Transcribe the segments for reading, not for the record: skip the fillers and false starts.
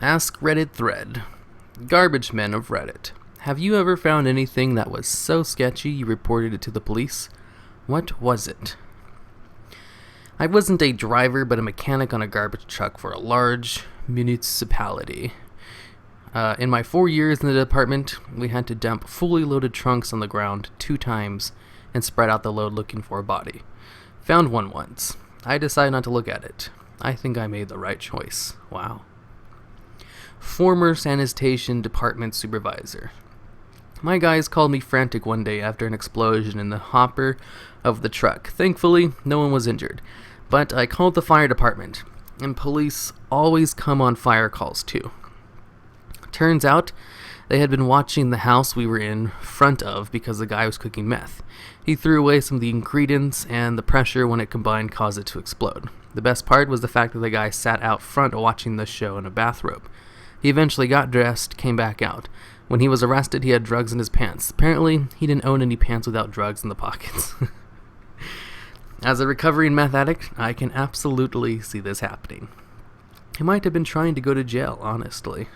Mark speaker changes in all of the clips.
Speaker 1: Ask Reddit thread. Garbage men of Reddit. Have you ever found anything that was so sketchy you reported it to the police? What was it? I wasn't a driver, but a mechanic on a garbage truck for a large municipality. In my 4 years in the department, we had to dump fully loaded trunks on the ground 2 times and spread out the load looking for a body. Found one once. I decided not to look at it. I think I made the right choice. Wow. Former sanitation department supervisor. My guys called me frantic one day after an explosion in the hopper of the truck. Thankfully, no one was injured, but I called the fire department, and police always come on fire calls too. Turns out, they had been watching the house we were in front of because the guy was cooking meth. He threw away some of the ingredients, and the pressure when it combined caused it to explode. The best part was the fact that the guy sat out front watching the show in a bathrobe. He eventually got dressed, came back out. When he was arrested, he had drugs in his pants. Apparently, he didn't own any pants without drugs in the pockets. As a recovering meth addict, I can absolutely see this happening. He might have been trying to go to jail, honestly.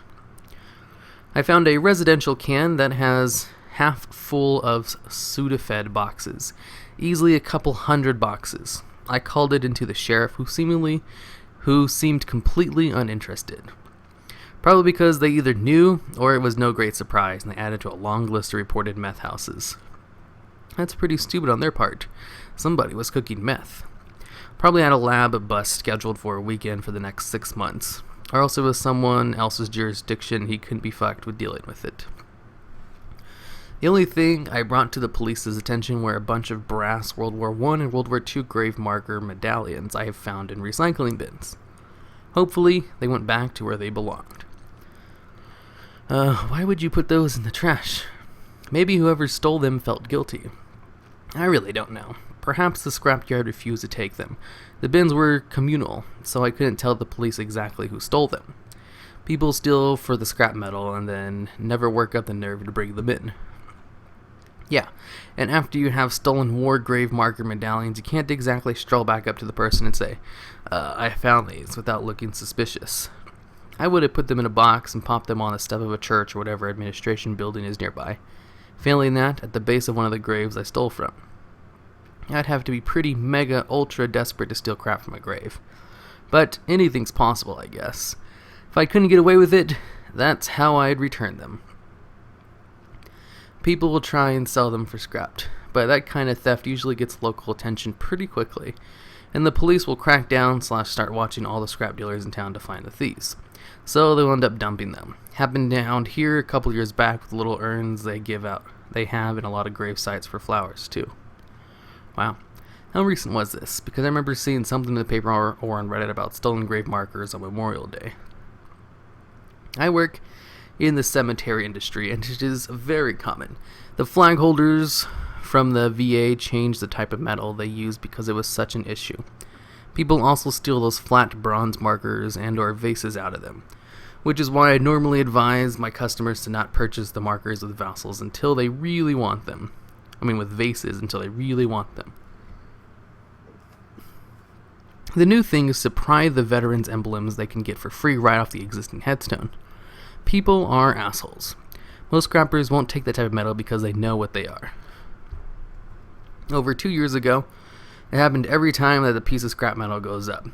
Speaker 1: I found a residential can that has half full of Sudafed boxes. Easily a couple hundred boxes. I called it into the sheriff, who seemed completely uninterested. Probably because they either knew or it was no great surprise, and they added to a long list of reported meth houses. That's pretty stupid on their part. Somebody was cooking meth. Probably had a lab bust scheduled for a weekend for the next 6 months. Or else it was someone else's jurisdiction, he couldn't be fucked with dealing with it. The only thing I brought to the police's attention were a bunch of brass World War I and World War II grave marker medallions I have found in recycling bins. Hopefully, they went back to where they belonged. Why would you put those in the trash? Maybe whoever stole them felt guilty. I really don't know. Perhaps the scrapyard refused to take them. The bins were communal, so I couldn't tell the police exactly who stole them. People steal for the scrap metal and then never work up the nerve to bring them in. Yeah, and after you have stolen war grave marker medallions, you can't exactly stroll back up to the person and say, I found these, without looking suspicious. I would have put them in a box and popped them on the step of a church or whatever administration building is nearby. Failing that, at the base of one of the graves I stole from. I'd have to be pretty mega ultra desperate to steal crap from a grave. But anything's possible, I guess. If I couldn't get away with it, that's how I'd return them. People will try and sell them for scrapped, but that kind of theft usually gets local attention pretty quickly, and the police will crack down / start watching all the scrap dealers in town to find the thieves. So they'll end up dumping them. Happened down here a couple years back with little urns they have in a lot of grave sites for flowers too. Wow. How recent was this? Because I remember seeing something in the paper or on Reddit about stolen grave markers on Memorial Day. I work in the cemetery industry, and it is very common. The flag holders from the VA changed the type of metal they used because it was such an issue. People also steal those flat bronze markers and or vases out of them, which is why I normally advise my customers to not purchase the markers with vases until they really want them. With vases until they really want them. The new thing is to pry the veterans' emblems they can get for free right off the existing headstone. People are assholes. Most scrappers won't take that type of metal because they know what they are. Over 2 years ago, it happened every time that the piece of scrap metal goes up.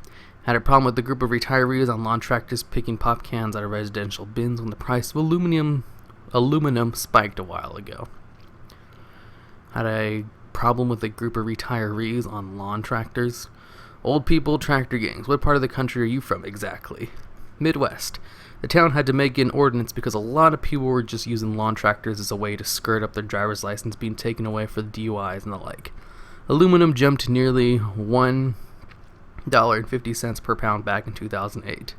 Speaker 1: Had a problem with a group of retirees on lawn tractors picking pop cans out of residential bins when the price of aluminum spiked a while ago. Had a problem with a group of retirees on lawn tractors. Old people, tractor gangs. What part of the country are you from exactly? Midwest. The town had to make an ordinance because a lot of people were just using lawn tractors as a way to skirt up their driver's license being taken away for the DUIs and the like. Aluminum jumped to nearly $1.50 per pound back in 2008.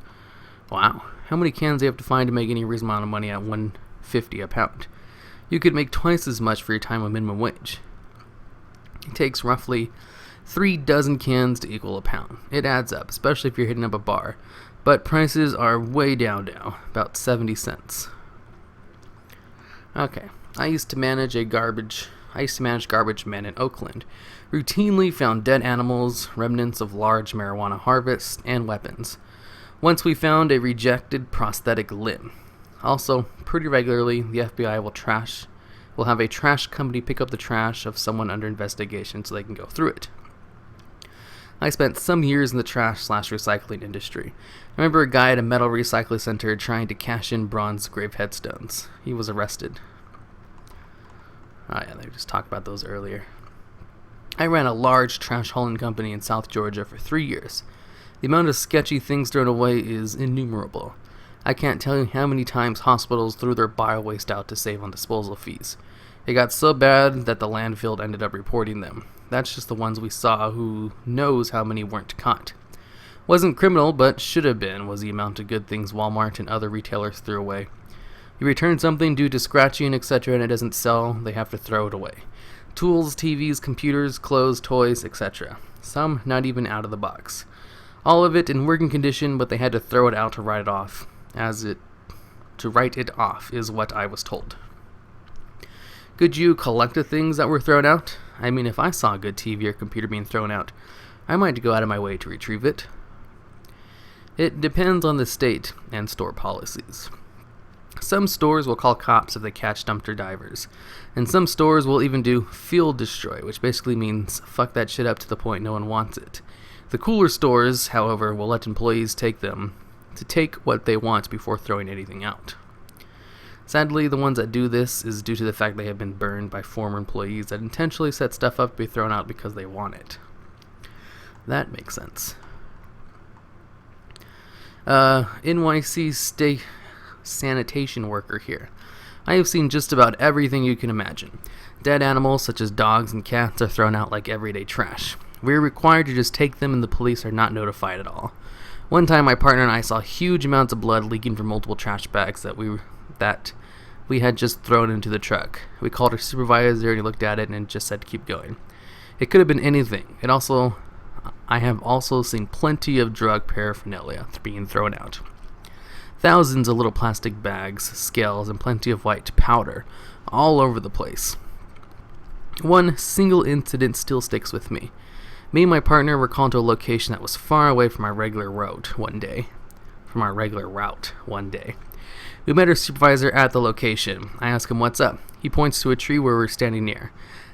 Speaker 1: Wow. How many cans do you have to find to make any reasonable amount of money at $1.50 a pound? You could make twice as much for your time on minimum wage. It takes roughly 3 dozen cans to equal a pound. It adds up, especially if you're hitting up a bar. But prices are way down now, about 70 cents. Okay, I used to manage garbage men in Oakland. Routinely found dead animals, remnants of large marijuana harvests, and weapons. Once we found a rejected prosthetic limb. Also, pretty regularly, the FBI will have a trash company pick up the trash of someone under investigation so they can go through it. I spent some years in the trash/recycling industry. I remember a guy at a metal recycling center trying to cash in bronze grave headstones. He was arrested. Oh yeah, they just talked about those earlier. I ran a large trash hauling company in South Georgia for 3 years. The amount of sketchy things thrown away is innumerable. I can't tell you how many times hospitals threw their bio waste out to save on disposal fees. It got so bad that the landfill ended up reporting them. That's just the ones we saw. Who knows how many weren't caught. Wasn't criminal, but should have been, was the amount of good things Walmart and other retailers threw away. You return something due to scratching, etc., and it doesn't sell, they have to throw it away. Tools, TVs, computers, clothes, toys, etc. Some not even out of the box. All of it in working condition, but they had to throw it out to write it off. To write it off is what I was told. Could you collect the things that were thrown out? I mean, if I saw a good TV or computer being thrown out, I might go out of my way to retrieve it. It depends on the state and store policies. Some stores will call cops if they catch dumpster divers, and some stores will even do field destroy, which basically means fuck that shit up to the point no one wants it. The cooler stores, however, will let employees take what they want before throwing anything out. Sadly, the ones that do this is due to the fact they have been burned by former employees that intentionally set stuff up to be thrown out because they want it. That makes sense. NYC state sanitation worker here. I have seen just about everything you can imagine. Dead animals such as dogs and cats are thrown out like everyday trash. We are required to just take them and the police are not notified at all. One time my partner and I saw huge amounts of blood leaking from multiple trash bags that we had just thrown into the truck. We called our supervisor and he looked at it and just said to keep going. It could have been anything. I have also seen plenty of drug paraphernalia being thrown out. Thousands of little plastic bags, scales, and plenty of white powder all over the place. One single incident still sticks with me. Me and my partner were called to a location that was far away from our regular route one day. We met our supervisor at the location. I ask him what's up. He points to a tree where we're standing near.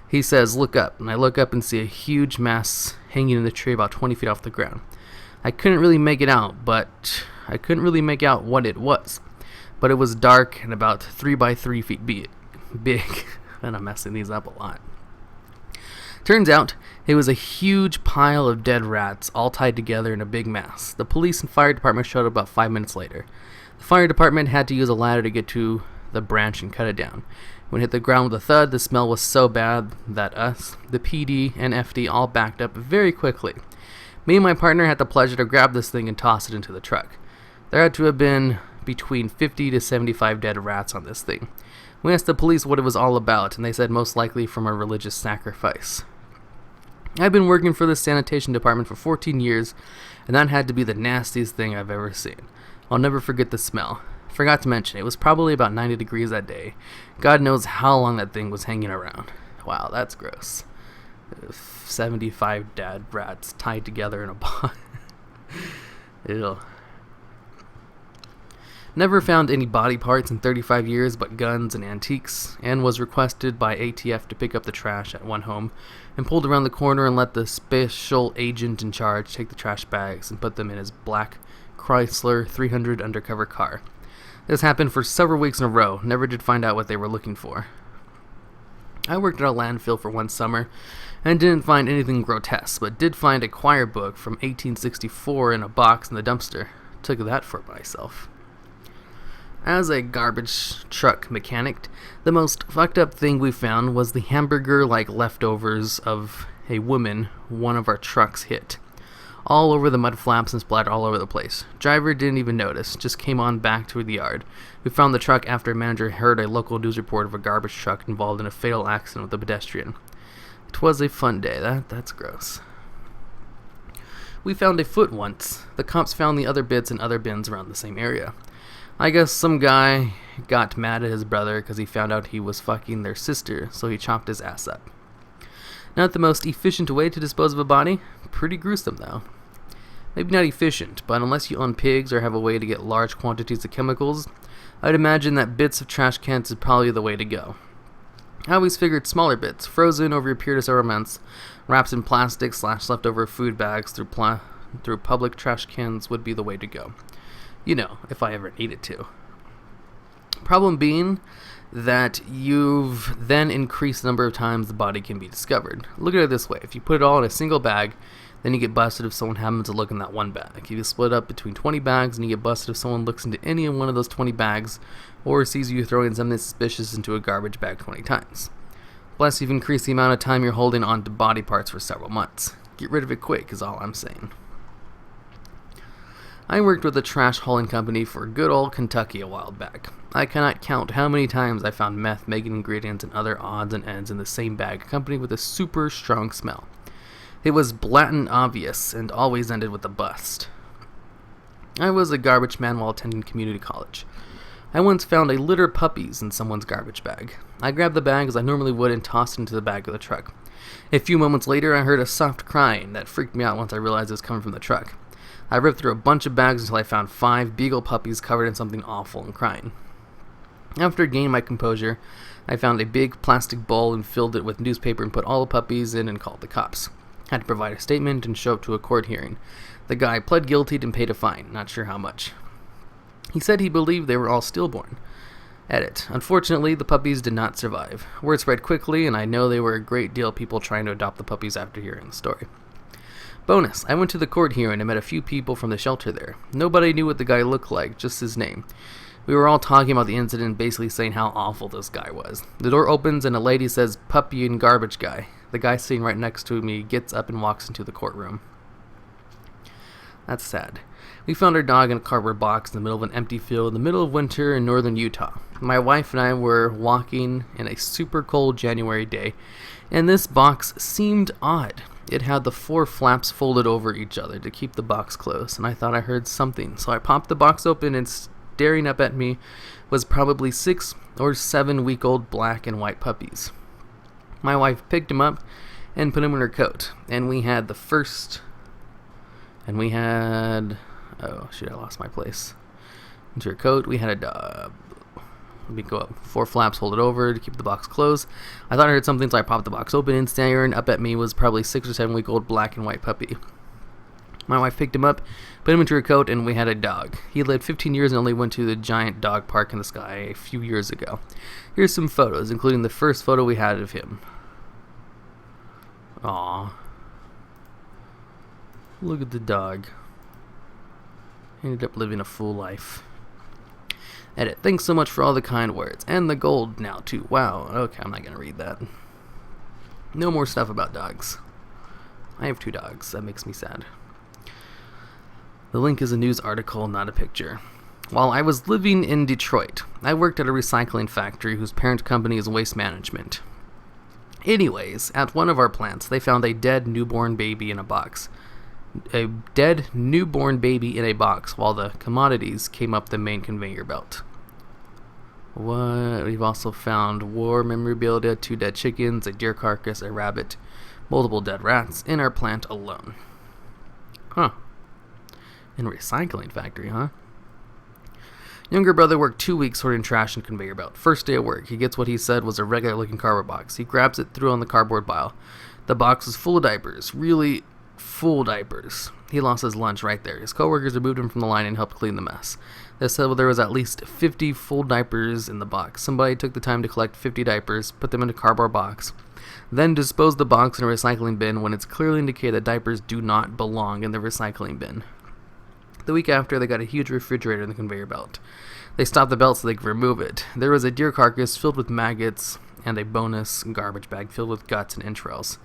Speaker 1: He says, look up, and I look up and see a huge mass hanging in the tree about 20 feet off the ground. I couldn't really make out what it was, but it was dark and about 3 by 3 feet big, and I'm messing these up a lot. Turns out, it was a huge pile of dead rats all tied together in a big mass. The police and fire department showed up about 5 minutes later. The fire department had to use a ladder to get to the branch and cut it down. When it hit the ground with a thud, the smell was so bad that us, the PD, and FD all backed up very quickly. Me and my partner had the pleasure to grab this thing and toss it into the truck. There had to have been between 50 to 75 dead rats on this thing. We asked the police what it was all about, and they said most likely from a religious sacrifice. I've been working for the sanitation department for 14 years, and that had to be the nastiest thing I've ever seen. I'll never forget the smell. Forgot to mention, it was probably about 90 degrees that day. God knows how long that thing was hanging around. Wow, that's gross. 75 dead rats tied together in a box. Ew. Never found any body parts in 35 years but guns and antiques, and was requested by ATF to pick up the trash at one home, and pulled around the corner and let the special agent in charge take the trash bags and put them in his black Chrysler 300 undercover car. This happened for several weeks in a row, never did find out what they were looking for. I worked at a landfill for one summer, and didn't find anything grotesque, but did find a choir book from 1864 in a box in the dumpster. Took that for myself. As a garbage truck mechanic, the most fucked up thing we found was the hamburger-like leftovers of a woman one of our trucks hit. All over the mud flaps and splattered all over the place. Driver didn't even notice, just came on back to the yard. We found the truck after a manager heard a local news report of a garbage truck involved in a fatal accident with a pedestrian. It was a fun day. That's gross. We found a foot once. The cops found the other bits in other bins around the same area. I guess some guy got mad at his brother because he found out he was fucking their sister, so he chopped his ass up. Not the most efficient way to dispose of a body. Pretty gruesome, though. Maybe not efficient, but unless you own pigs or have a way to get large quantities of chemicals, I'd imagine that bits of trash cans is probably the way to go. I always figured smaller bits, frozen over a period of several months, wrapped in plastic / leftover food bags through public trash cans would be the way to go. You know, if I ever needed to. Problem being that you've then increased the number of times the body can be discovered. Look at it this way. If you put it all in a single bag, then you get busted if someone happens to look in that one bag. If you split up between 20 bags, and you get busted if someone looks into any one of those 20 bags or sees you throwing something suspicious into a garbage bag 20 times. Plus, you've increased the amount of time you're holding onto body parts for several months. Get rid of it quick is all I'm saying. I worked with a trash hauling company for good old Kentucky a while back. I cannot count how many times I found meth, making ingredients, and other odds and ends in the same bag, accompanied with a super strong smell. It was blatant obvious, and always ended with a bust. I was a garbage man while attending community college. I once found a litter of puppies in someone's garbage bag. I grabbed the bag as I normally would and tossed it into the back of the truck. A few moments later, I heard a soft crying that freaked me out once I realized it was coming from the truck. I ripped through a bunch of bags until I found 5 beagle puppies covered in something awful and crying. After gaining my composure, I found a big plastic bowl and filled it with newspaper and put all the puppies in and called the cops. Had to provide a statement and show up to a court hearing. The guy pled guilty and paid a fine, not sure how much. He said he believed they were all stillborn. Edit. Unfortunately, the puppies did not survive. Word spread quickly, and I know there were a great deal of people trying to adopt the puppies after hearing the story. Bonus. I went to the court hearing and met a few people from the shelter there. Nobody knew what the guy looked like, just his name. We were all talking about the incident, basically saying how awful this guy was. The door opens and a lady says, "Puppy and garbage guy." The guy sitting right next to me gets up and walks into the courtroom. That's sad. We found our dog in a cardboard box in the middle of an empty field in the middle of winter in northern Utah. My wife and I were walking in a super cold January day, and this box seemed odd. It had the 4 flaps folded over each other to keep the box closed, and I thought I heard something. So I popped the box open, and staring up at me was probably 6 or 7 week old black and white puppies. My wife picked him up and put him in her coat, and we had oh shoot, I lost my place. Into her coat, we had let me go up. 4 flaps folded over to keep the box closed. I thought I heard something, so I popped the box open, and staring up at me was probably 6 or 7 week old black and white puppy. My wife picked him up, put him into her coat, and we had a dog. He lived 15 years and only went to the giant dog park in the sky a few years ago. Here's some photos, including the first photo we had of him. Aww. Look at the dog. Ended up living a full life. Edit. Thanks so much for all the kind words. And the gold now, too. Wow. Okay, I'm not going to read that. No more stuff about dogs. I have 2 dogs. That makes me sad. The link is a news article, not a picture. While I was living in Detroit, I worked at a recycling factory whose parent company is Waste Management. Anyways, at one of our plants, they found a dead newborn baby in a box. A dead newborn baby in a box while the commodities came up the main conveyor belt. What? We've also found war memorabilia, 2 dead chickens, a deer carcass, a rabbit, multiple dead rats in our plant alone. Huh. In a recycling factory, huh? Younger brother worked 2 weeks sorting trash and conveyor belt. First day of work, he gets what he said was a regular looking cardboard box. He grabs it, threw it on the cardboard pile. The box was full of diapers. Really full diapers. He lost his lunch right there. His coworkers removed him from the line and helped clean the mess. They said there was at least 50 full diapers in the box. Somebody took the time to collect 50 diapers, put them in a cardboard box, then dispose the box in a recycling bin when it's clearly indicated that diapers do not belong in the recycling bin. The week after, they got a huge refrigerator in the conveyor belt. They stopped the belt so they could remove it. There was a deer carcass filled with maggots and a bonus garbage bag filled with guts and entrails.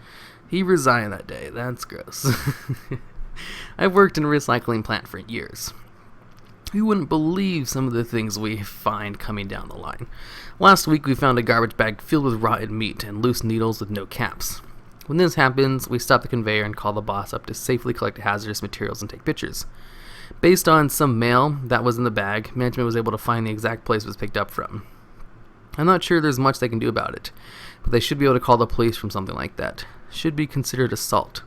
Speaker 1: He resigned that day. That's gross. I've worked in a recycling plant for years. You wouldn't believe some of the things we find coming down the line. Last week we found a garbage bag filled with rotten meat and loose needles with no caps. When this happens, we stop the conveyor and call the boss up to safely collect hazardous materials and take pictures. Based on some mail that was in the bag, management was able to find the exact place it was picked up from. I'm not sure there's much they can do about it, but they should be able to call the police from something like that. Should be considered assault.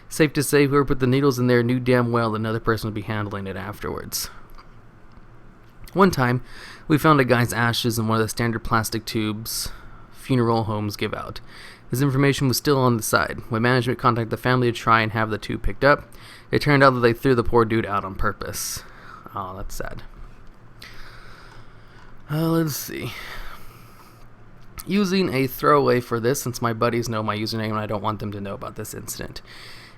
Speaker 1: Safe to say, whoever put the needles in there knew damn well that another person would be handling it afterwards. One time, we found a guy's ashes in one of the standard plastic tubes funeral homes give out. His information was still on the side. When management contacted the family to try and have the tube picked up, it turned out that they threw the poor dude out on purpose. Oh, that's sad. Let's see. Using a throwaway for this, since my buddies know my username and I don't want them to know about this incident.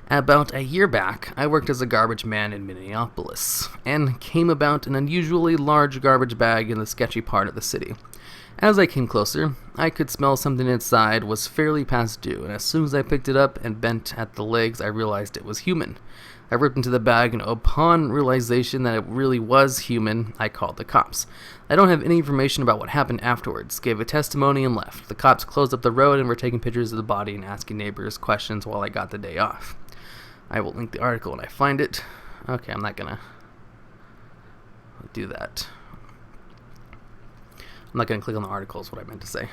Speaker 1: About a year back, I worked as a garbage man in Minneapolis, and came about an unusually large garbage bag in the sketchy part of the city. As I came closer, I could smell something inside was fairly past due, and as soon as I picked it up and bent at the legs, I realized it was human. I ripped into the bag, and upon realization that it really was human, I called the cops. I don't have any information about what happened afterwards, gave a testimony, and left. The cops closed up the road and were taking pictures of the body and asking neighbors questions while I got the day off. I will link the article when I find it. Okay, I'm not gonna do that. I'm not gonna click on the article is what I meant to say.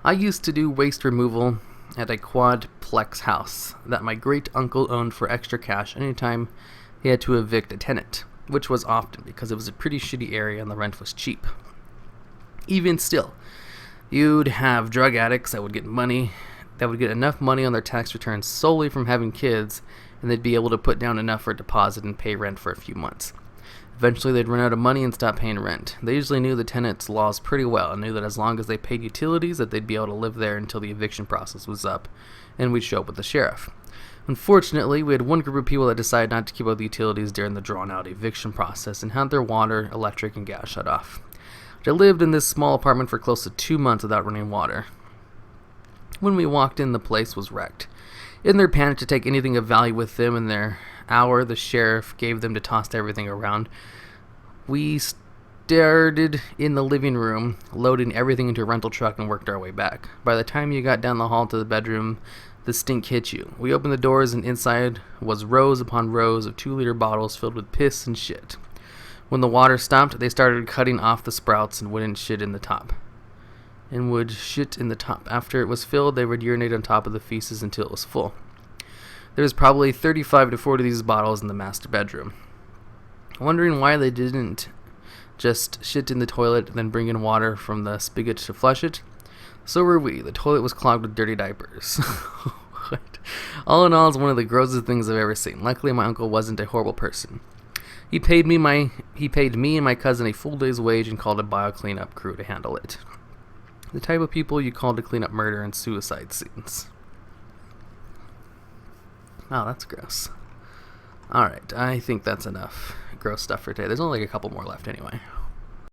Speaker 1: I used to do waste removal at a quadplex house that my great uncle owned for extra cash anytime he had to evict a tenant, which was often because it was a pretty shitty area and the rent was cheap. Even still, you'd have drug addicts that would get enough money on their tax returns solely from having kids, and they'd be able to put down enough for a deposit and pay rent for a few months. Eventually, they'd run out of money and stop paying rent. They usually knew the tenants' laws pretty well and knew that as long as they paid utilities, that they'd be able to live there until the eviction process was up, and we'd show up with the sheriff. Unfortunately, we had one group of people that decided not to keep up the utilities during the drawn-out eviction process and had their water, electric, and gas shut off. I lived in this small apartment for close to 2 months without running water. When we walked in, the place was wrecked. In their panic to take anything of value with them in their hour the sheriff gave them to toss everything around, we started in the living room, loading everything into a rental truck and worked our way back. By the time you got down the hall to the bedroom, the stink hit you. We opened the doors and inside was rows upon rows of 2-liter bottles filled with piss and shit. When the water stopped, they started cutting off the sprouts and would shit in the top. After it was filled, they would urinate on top of the feces until it was full. There was probably 35 to 40 of these bottles in the master bedroom. Wondering why they didn't just shit in the toilet and then bring in water from the spigot to flush it? So were we. The toilet was clogged with dirty diapers. All in all, it's one of the grossest things I've ever seen. Luckily, my uncle wasn't a horrible person. He paid me and my cousin a full day's wage and called a bio cleanup crew to handle it. The type of people you call to clean up murder and suicide scenes. Oh, that's gross. Alright, I think that's enough gross stuff for today. There's only like a couple more left anyway.